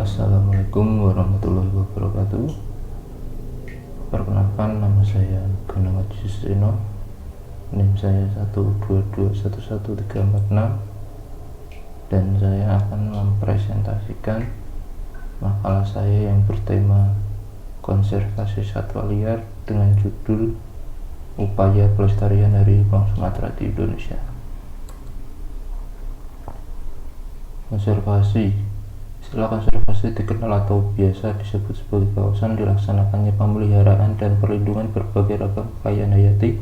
Assalamualaikum warahmatullahi wabarakatuh. Perkenalkan, nama saya Ganang Jusrino. NIM saya 122111346 dan saya akan mempresentasikan makalah saya yang bertema konservasi satwa liar dengan judul Upaya Pelestarian Harimau Sumatera di Indonesia. Istilah konservasi dikenal atau biasa disebut sebagai kawasan dilaksanakannya pemeliharaan dan perlindungan berbagai ragam kekayaan hayati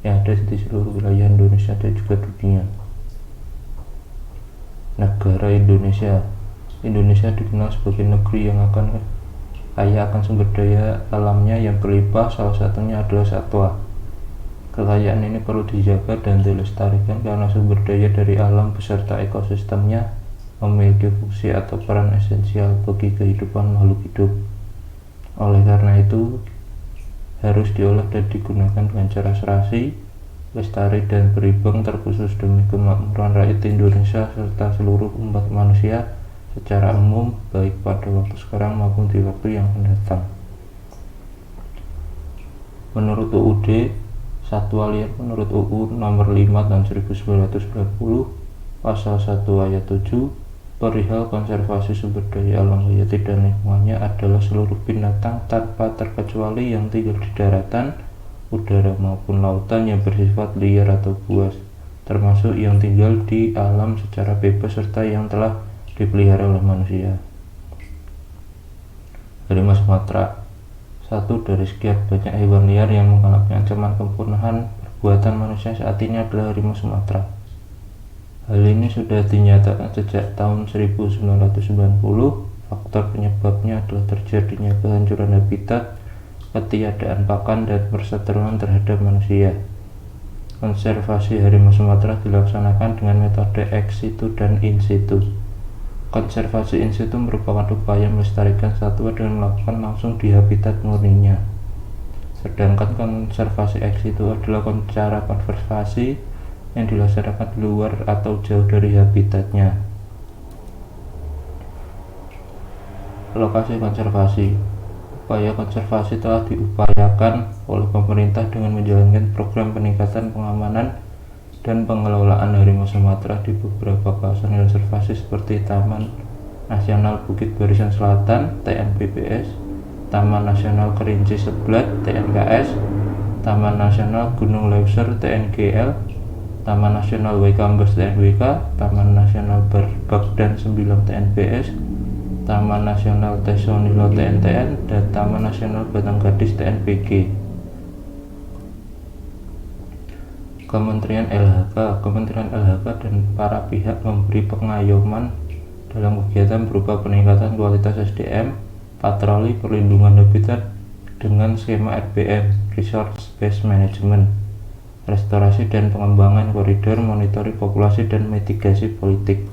yang ada di seluruh wilayah Indonesia dan juga dunia. Negara Indonesia dikenal sebagai negeri yang akan kaya akan sumber daya alamnya yang berlimpah, salah satunya adalah satwa. Kekayaan ini perlu dijaga dan dilestarikan karena sumber daya dari alam beserta ekosistemnya memiliki fungsi atau peran esensial bagi kehidupan makhluk hidup. Oleh karena itu, harus diolah dan digunakan dengan cara serasi, lestari, dan berimbang, terkhusus demi kemakmuran rakyat Indonesia serta seluruh umat manusia secara umum, baik pada waktu sekarang maupun di waktu yang akan datang. Menurut UUD, satwa liar menurut UU nomor 5 tahun 1990 pasal 1 ayat 7 perihal konservasi sumber daya alam hayati dan lingkungannya adalah seluruh binatang tanpa terkecuali yang tinggal di daratan, udara maupun lautan yang bersifat liar atau buas, termasuk yang tinggal di alam secara bebas serta yang telah dipelihara oleh manusia. Harimau Sumatera, satu dari sekian banyak hewan liar yang mengalami ancaman kepunahan perbuatan manusia saat ini adalah harimau Sumatera. Hal ini sudah dinyatakan sejak tahun 1990. Faktor penyebabnya adalah terjadinya kehancuran habitat, ketiadaan pakan, dan perseteruan terhadap manusia. Konservasi harimau Sumatera dilaksanakan dengan metode ex situ dan in situ. Konservasi in situ merupakan upaya melestarikan satwa dengan melakukan langsung di habitat murninya. Sedangkan konservasi ex situ adalah cara konservasi yang dilaksanakan di luar atau jauh dari habitatnya. Lokasi konservasi. Upaya konservasi telah diupayakan oleh pemerintah dengan menjalankan program peningkatan pengamanan dan pengelolaan harimau Sumatera di beberapa kawasan konservasi seperti Taman Nasional Bukit Barisan Selatan (TNBBS), Taman Nasional Kerinci Seblat (TNKS), Taman Nasional Gunung Leuser (TNGL), Taman Nasional Waikambas TNWK, Taman Nasional Bagdan 9 TNBS, Taman Nasional Tesonilo TNTN, dan Taman Nasional Batang Gadis TNBG. Kementerian LHK dan para pihak memberi pengayoman dalam kegiatan berupa peningkatan kualitas SDM, patroli perlindungan habitat dengan skema RBM (Resource Based Management), restorasi dan pengembangan koridor, monitoring populasi, dan mitigasi politik.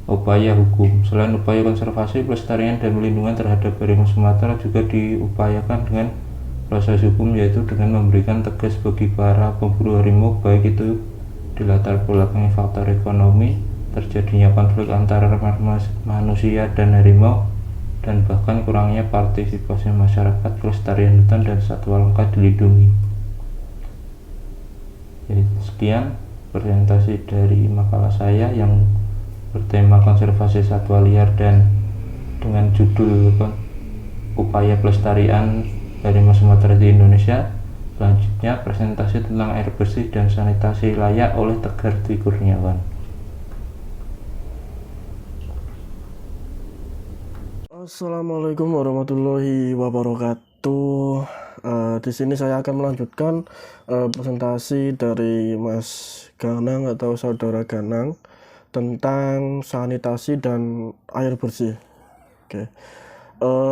Upaya hukum. Selain upaya konservasi, pelestarian, dan pelindungan terhadap harimau Sumatera juga diupayakan dengan proses hukum, yaitu dengan memberikan tegas bagi para pemburu harimau, baik itu dilatar belakangi faktor ekonomi, terjadinya konflik antara manusia dan harimau, dan bahkan kurangnya partisipasi masyarakat. Pelestarian hutan dan satwa langka dilindungi. Sekian presentasi dari makalah saya yang bertema konservasi satwa liar dan dengan judul Upaya Pelestarian Harimau Sumatera di Indonesia. Selanjutnya presentasi tentang air bersih dan sanitasi layak oleh Tegar Dwi Kurniawan. Assalamualaikum warahmatullahi wabarakatuh. Di sini saya akan melanjutkan presentasi dari Mas Ganang atau Saudara Ganang tentang sanitasi dan air bersih. Oke.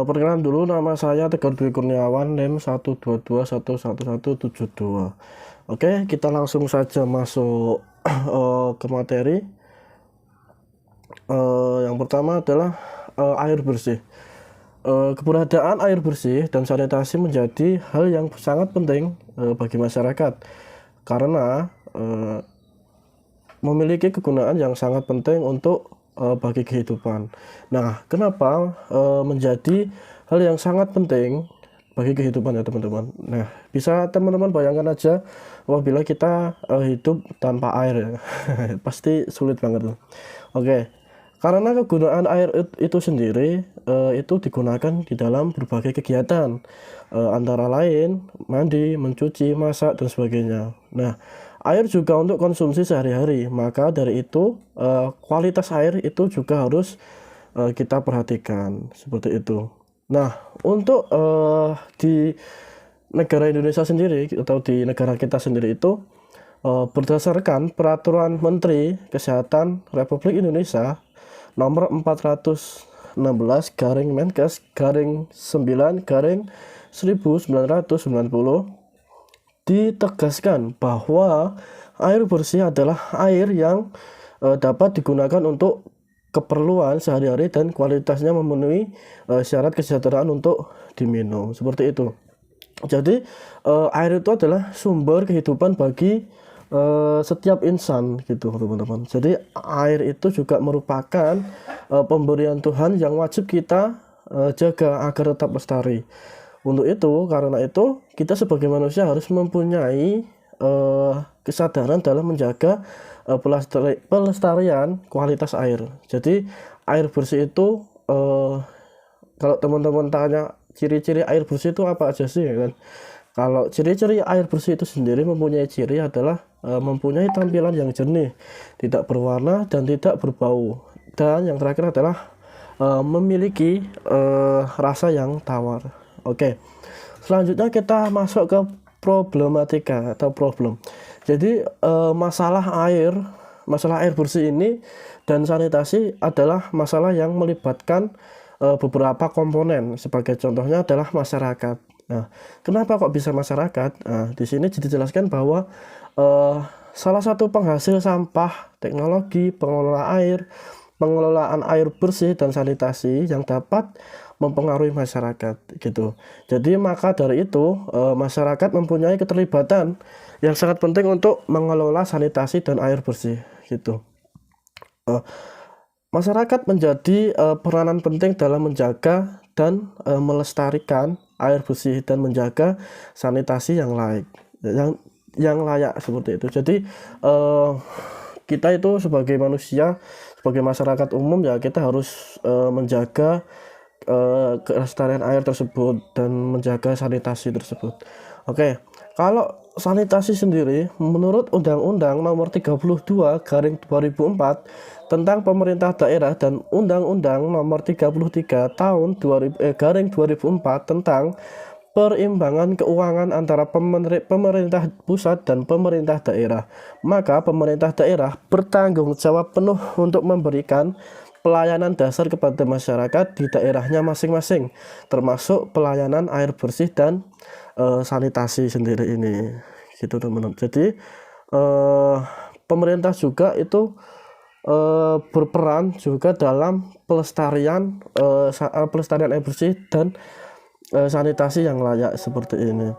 Perkenalan dulu, nama saya Tegar Dwi Kurniawan, NIM 122111172. Oke, kita langsung saja masuk ke materi. Yang pertama adalah air bersih. Keberadaan air bersih dan sanitasi menjadi hal yang sangat penting bagi masyarakat karena memiliki kegunaan yang sangat penting untuk bagi kehidupan. Nah, kenapa menjadi hal yang sangat penting bagi kehidupan ya teman-teman. Nah, bisa teman-teman bayangkan aja apabila kita hidup tanpa air ya. Pasti sulit banget tuh. Oke. Karena kegunaan air itu sendiri itu digunakan di dalam berbagai kegiatan, antara lain mandi, mencuci, masak, dan sebagainya. Nah, air juga untuk konsumsi sehari-hari, maka dari itu kualitas air itu juga harus kita perhatikan, seperti itu. Nah, untuk di negara Indonesia sendiri atau di negara kita sendiri itu berdasarkan Peraturan Menteri Kesehatan Republik Indonesia nomor 416 garing Menkes garing 9 garing 1990 ditegaskan bahwa air bersih adalah air yang dapat digunakan untuk keperluan sehari-hari dan kualitasnya memenuhi syarat kesejahteraan untuk diminum, seperti itu. Jadi air itu adalah sumber kehidupan bagi setiap insan gitu teman-teman. Jadi air itu juga merupakan pemberian Tuhan yang wajib kita jaga agar tetap lestari. Untuk itu, karena itu kita sebagai manusia harus mempunyai kesadaran dalam menjaga pelestarian kualitas air. Jadi air bersih itu kalau teman-teman tanya ciri-ciri air bersih itu apa aja sih kan? Kalau ciri-ciri air bersih itu sendiri mempunyai ciri adalah mempunyai tampilan yang jernih, tidak berwarna dan tidak berbau. Dan yang terakhir adalah memiliki rasa yang tawar. Oke. Selanjutnya kita masuk ke problematika atau problem. Jadi masalah air bersih ini dan sanitasi adalah masalah yang melibatkan beberapa komponen. Sebagai contohnya adalah masyarakat. Nah, kenapa kok bisa masyarakat? Nah, di sini dijelaskan bahwa salah satu penghasil sampah, teknologi, pengelolaan air bersih dan sanitasi yang dapat mempengaruhi masyarakat gitu. Jadi maka dari itu masyarakat mempunyai keterlibatan yang sangat penting untuk mengelola sanitasi dan air bersih gitu. Masyarakat menjadi peranan penting dalam menjaga dan melestarikan air bersih dan menjaga sanitasi yang layak seperti itu. Jadi kita itu sebagai manusia, sebagai masyarakat umum ya kita harus menjaga kelestarian air tersebut dan menjaga sanitasi tersebut. Oke, kalau sanitasi sendiri menurut Undang-Undang Nomor 32 Garing 2004 tentang Pemerintah Daerah dan Undang-Undang Nomor 33 Tahun Garing 2004 tentang perimbangan keuangan antara pemerintah pusat dan pemerintah daerah, maka pemerintah daerah bertanggung jawab penuh untuk memberikan pelayanan dasar kepada masyarakat di daerahnya masing-masing, termasuk pelayanan air bersih dan sanitasi sendiri ini, gitu teman-teman. Jadi pemerintah juga itu berperan juga dalam pelestarian air bersih dan sanitasi yang layak seperti ini.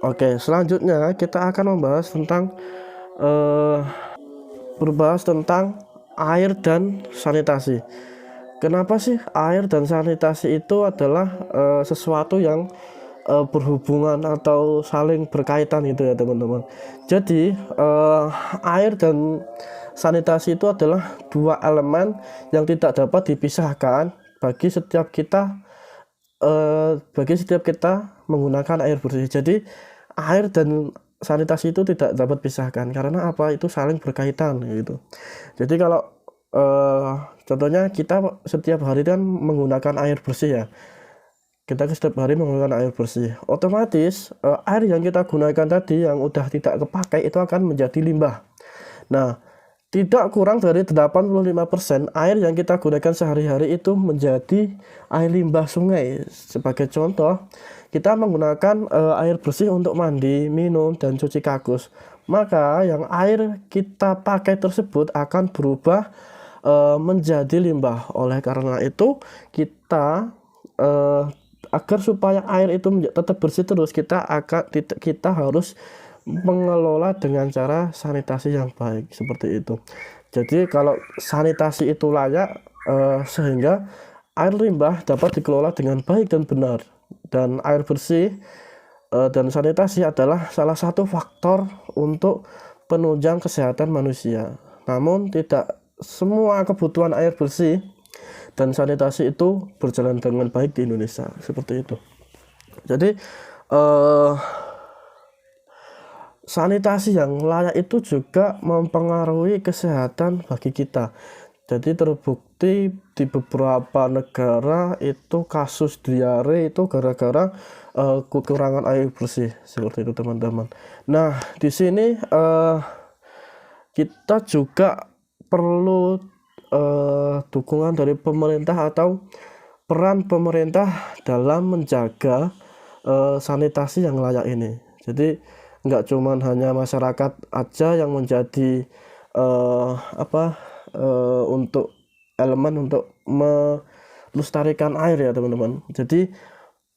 Oke, selanjutnya kita akan membahas tentang air dan sanitasi. Kenapa sih air dan sanitasi itu adalah sesuatu yang berhubungan atau saling berkaitan gitu ya teman-teman. Jadi air dan sanitasi itu adalah dua elemen yang tidak dapat dipisahkan bagi setiap kita menggunakan air bersih. Jadi air dan sanitasi itu tidak dapat pisahkan karena apa? Itu saling berkaitan gitu. Jadi kalau contohnya kita setiap hari kan menggunakan air bersih ya. Kita setiap hari menggunakan air bersih. Otomatis air yang kita gunakan tadi yang udah tidak kepakai itu akan menjadi limbah. Nah, tidak kurang dari 85% air yang kita gunakan sehari-hari itu menjadi air limbah sungai. Sebagai contoh, kita menggunakan air bersih untuk mandi, minum, dan cuci kakus. Maka yang air kita pakai tersebut akan berubah menjadi limbah. Oleh karena itu, kita agar supaya air itu tetap bersih terus, kita harus mengelola dengan cara sanitasi yang baik seperti itu. Jadi kalau sanitasi itu layak, sehingga air limbah dapat dikelola dengan baik dan benar, dan air bersih dan sanitasi adalah salah satu faktor untuk penunjang kesehatan manusia. Namun tidak semua kebutuhan air bersih dan sanitasi itu berjalan dengan baik di Indonesia, seperti itu. Jadi sanitasi yang layak itu juga mempengaruhi kesehatan bagi kita. Jadi terbukti di beberapa negara itu kasus diare itu gara-gara kekurangan air bersih, seperti itu teman-teman. Nah, di sini kita juga perlu dukungan dari pemerintah atau peran pemerintah dalam menjaga sanitasi yang layak ini. Jadi nggak cuman hanya masyarakat aja yang menjadi untuk elemen untuk melestarikan air ya teman-teman. Jadi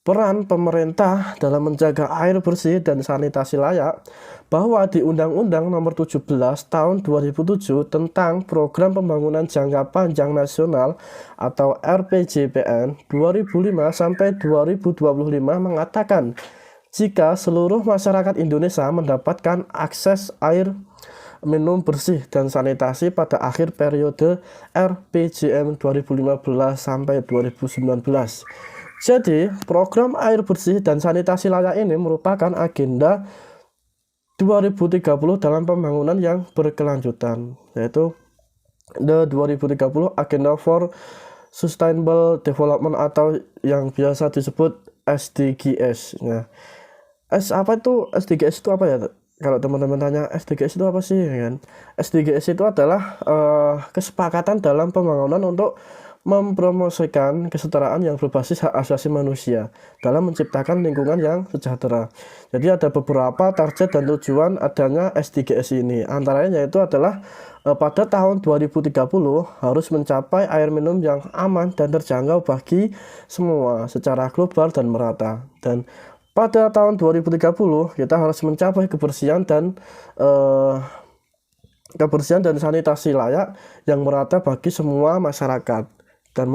peran pemerintah dalam menjaga air bersih dan sanitasi layak, bahwa di Undang-Undang Nomor 17 Tahun 2007 tentang Program Pembangunan Jangka Panjang Nasional atau RPJPN 2005 sampai 2025 mengatakan jika seluruh masyarakat Indonesia mendapatkan akses air minum bersih dan sanitasi pada akhir periode RPJM 2015 sampai 2019. Jadi, program air bersih dan sanitasi layak ini merupakan agenda 2030 dalam pembangunan yang berkelanjutan, yaitu The 2030 Agenda for Sustainable Development atau yang biasa disebut SDGs. Nah, SDGs itu apa ya? Kalau teman-teman tanya SDGs itu apa sih, kan? SDGs itu adalah kesepakatan dalam pembangunan untuk mempromosikan kesetaraan yang berbasis hak asasi manusia dalam menciptakan lingkungan yang sejahtera. Jadi ada beberapa target dan tujuan adanya SDGs ini. Antaranya yaitu adalah pada tahun 2030 harus mencapai air minum yang aman dan terjangkau bagi semua secara global dan merata. Dan pada tahun 2030 kita harus mencapai kebersihan dan sanitasi layak yang merata bagi semua masyarakat, dan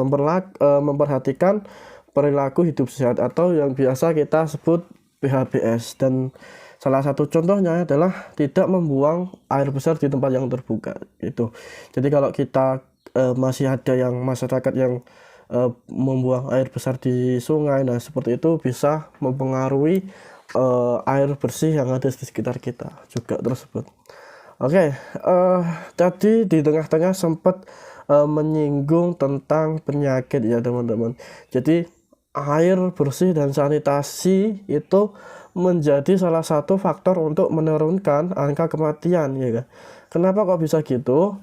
memperhatikan perilaku hidup sehat atau yang biasa kita sebut PHBS. Dan salah satu contohnya adalah tidak membuang air besar di tempat yang terbuka itu. Jadi kalau kita masih ada yang masyarakat yang membuang air besar di sungai, nah seperti itu bisa mempengaruhi air bersih yang ada di sekitar kita juga tersebut. Oke, tadi di tengah-tengah sempat menyinggung tentang penyakit ya teman-teman. Jadi air bersih dan sanitasi itu menjadi salah satu faktor untuk menurunkan angka kematian, ya kan? Kenapa kok bisa gitu?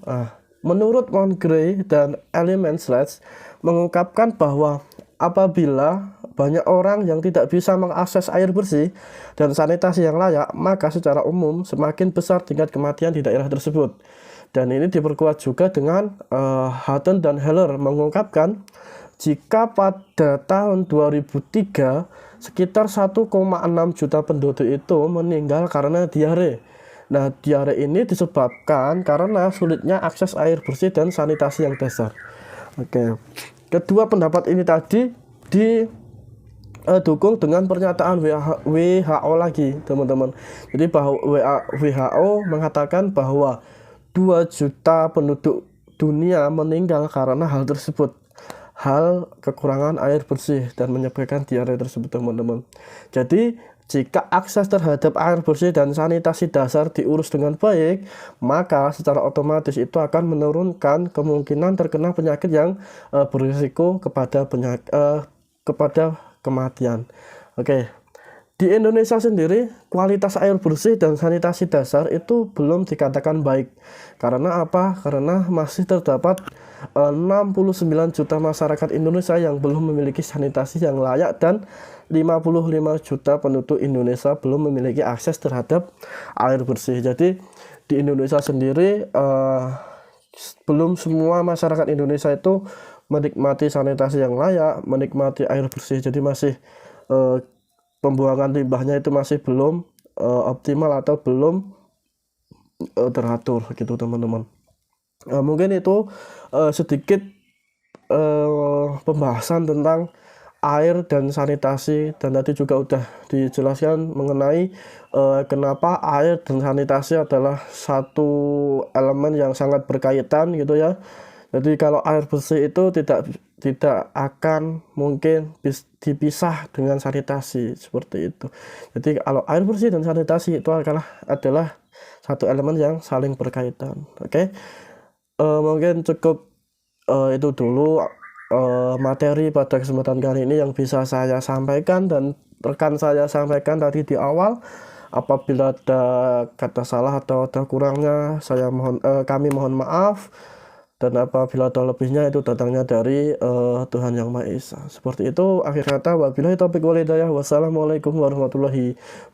Menurut Mongrey dan Element Sledge mengungkapkan bahwa apabila banyak orang yang tidak bisa mengakses air bersih dan sanitasi yang layak, maka secara umum semakin besar tingkat kematian di daerah tersebut. Dan ini diperkuat juga dengan Hutton dan Heller mengungkapkan jika pada tahun 2003 sekitar 1,6 juta penduduk itu meninggal karena diare. Nah, diare ini disebabkan karena sulitnya akses air bersih dan sanitasi yang dasar. Oke. Kedua pendapat ini tadi didukung dengan pernyataan WHO lagi, teman-teman. Jadi bahwa WHO mengatakan bahwa 2 juta penduduk dunia meninggal karena hal tersebut. Hal kekurangan air bersih dan menyebabkan diare tersebut, teman-teman. Jadi jika akses terhadap air bersih dan sanitasi dasar diurus dengan baik, maka secara otomatis itu akan menurunkan kemungkinan terkena penyakit yang berisiko kepada kematian. Oke. Di Indonesia sendiri, kualitas air bersih dan sanitasi dasar itu belum dikatakan baik. Karena apa? Karena masih terdapat 69 juta masyarakat Indonesia yang belum memiliki sanitasi yang layak dan 55 juta penduduk Indonesia belum memiliki akses terhadap air bersih. Jadi di Indonesia sendiri belum semua masyarakat Indonesia itu menikmati sanitasi yang layak, menikmati air bersih. Jadi masih pembuangan limbahnya itu masih belum optimal atau belum teratur gitu, teman-teman. Mungkin itu sedikit pembahasan tentang air dan sanitasi, dan tadi juga udah dijelaskan mengenai kenapa air dan sanitasi adalah satu elemen yang sangat berkaitan gitu ya. Jadi kalau air bersih itu tidak akan mungkin dipisah dengan sanitasi seperti itu. Jadi kalau air bersih dan sanitasi itu adalah satu elemen yang saling berkaitan. Oke. Mungkin cukup itu dulu materi pada kesempatan kali ini yang bisa saya sampaikan dan rekan saya sampaikan tadi di awal. Apabila ada kata salah atau ada kurangnya, kami mohon maaf, dan apabila ada lebihnya itu datangnya dari Tuhan Yang Maha Esa. Seperti itu, akhir kata wabillahi taufiq wal hidayah. Wassalamualaikum warahmatullahi wabarakatuh.